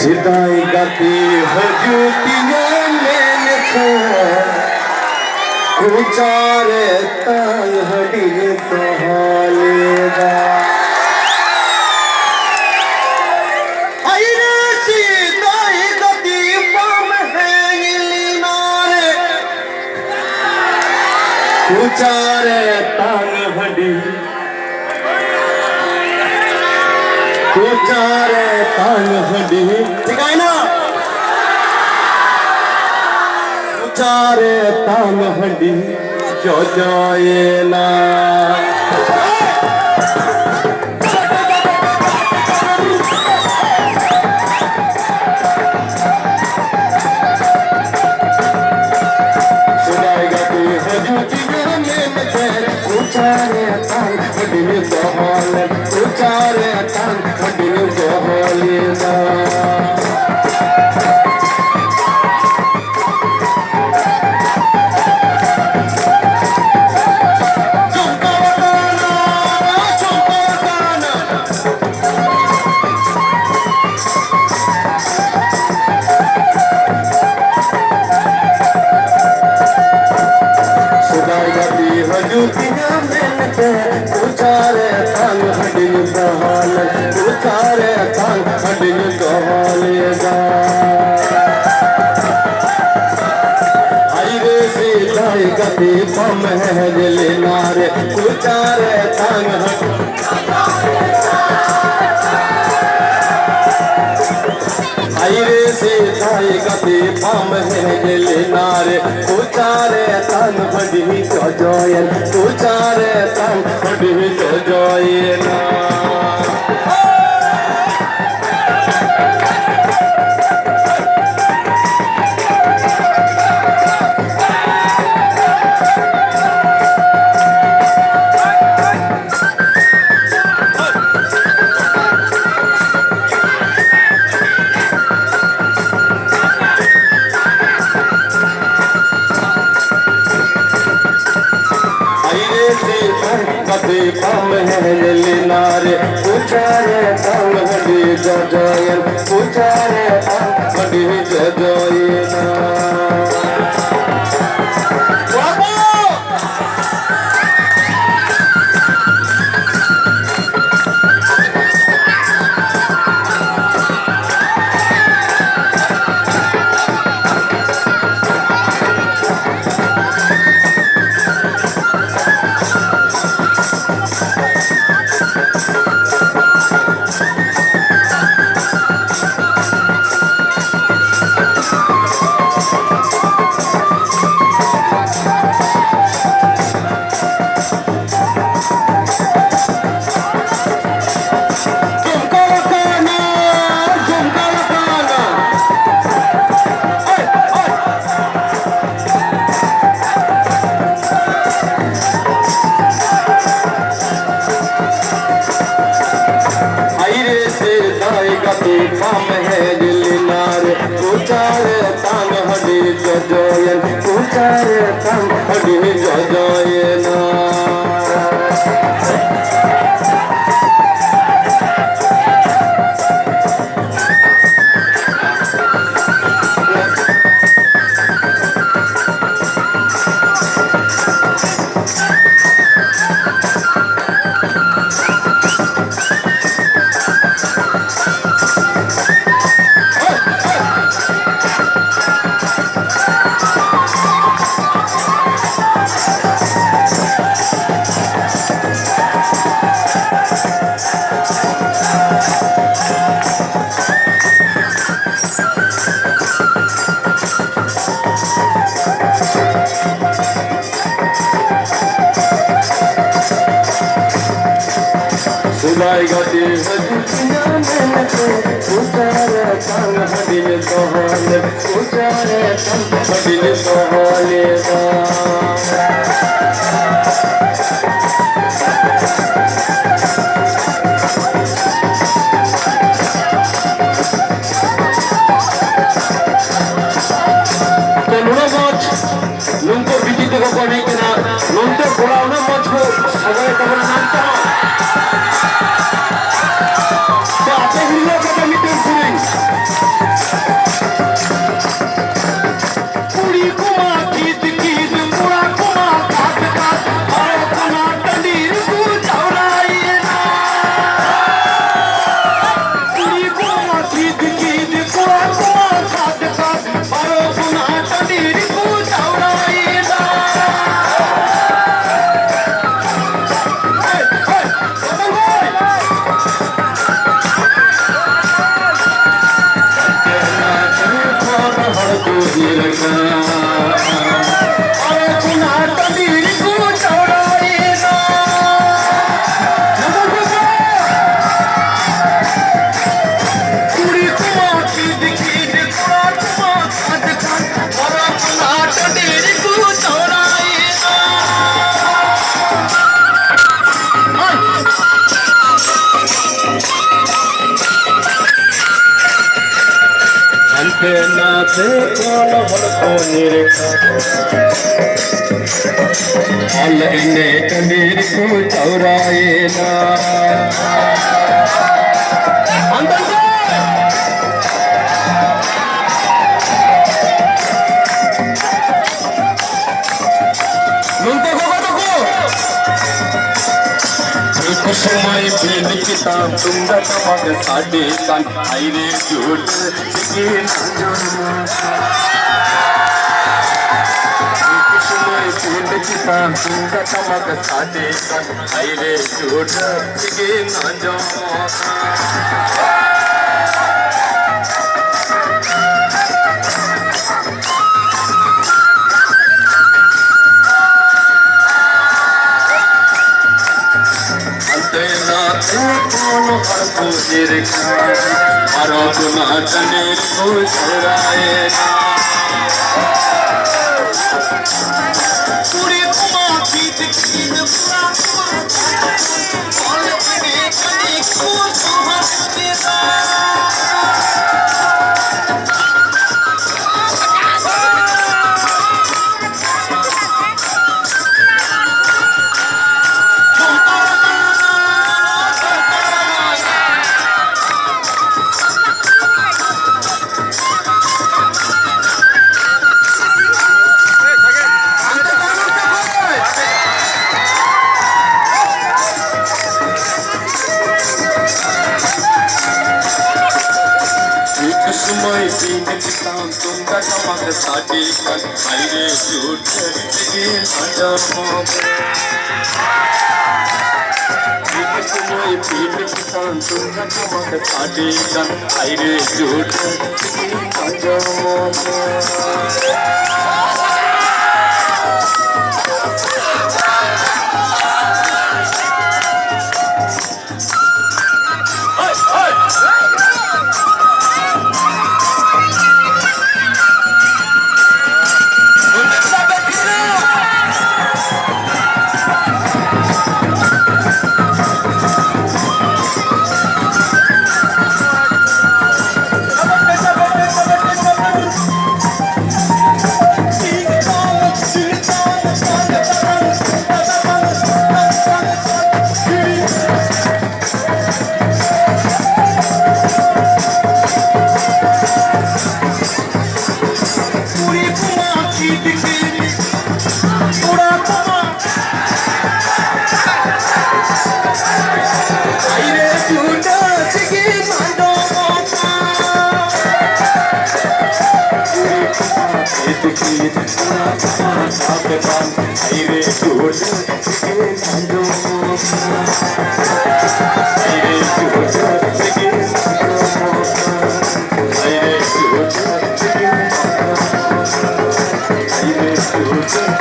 सिदाई गति हजूतियों मैंने को उचारे तांग हडी तो हालेगा आईने सिदाई गति पम है नीनारे उचारे तांग हडी उचारे तांग हडी ठीक है ना उचारे तांग हडी जो जाए ना सुनाएगा तू हजूती में उचारे तांग हडी बहाल उचारे तांग हडी बहालेगा उचारे तांग हडी बहाल उचारे तांग हडी बहालेगा हाईवे से जाए गति पम है दिले नारे उचारे तांग हाईवे से जाए गति पम है दिले नारे उचारे तांग हडी तो जोयन उचारे तांग हडी तो जोयना पम है नीनारे उचारे तांग हडी जोयन उचारे तांग हडी जोयना पम है दिल नारे उचारे तांग हडी जोयन उचारे तांग हडी जोयना सुनाई गति हजूतियों में उचारे तांग हडी बहाल उचारे तांग हडी बहालेगा নুনকো বিজিতে को नहीं कि ना নুনতে बोला ना मुझको सगळे कबर नाम नाचे कौन हड़को निरखा अल इने कबीर को चौराए ना अंदर से नुनते को समय भेद किताब तुंगा तमक साडे कान आईरे झूठ सिगे ना समय भेद किताब तुंगा तमक साडे कान आईरे झूठ सिगे ना जो मारो गुना चने को चराए पूरी कुमा पीत की नफरा और बने चने को सुहाते समय पीन किताब तुंगा तमक साडे कान आईरे झूठ सिगे ना जो समय पीन किताब तुंगा तमक साडे कान आईरे झूठ सिगे ना जो Thank you.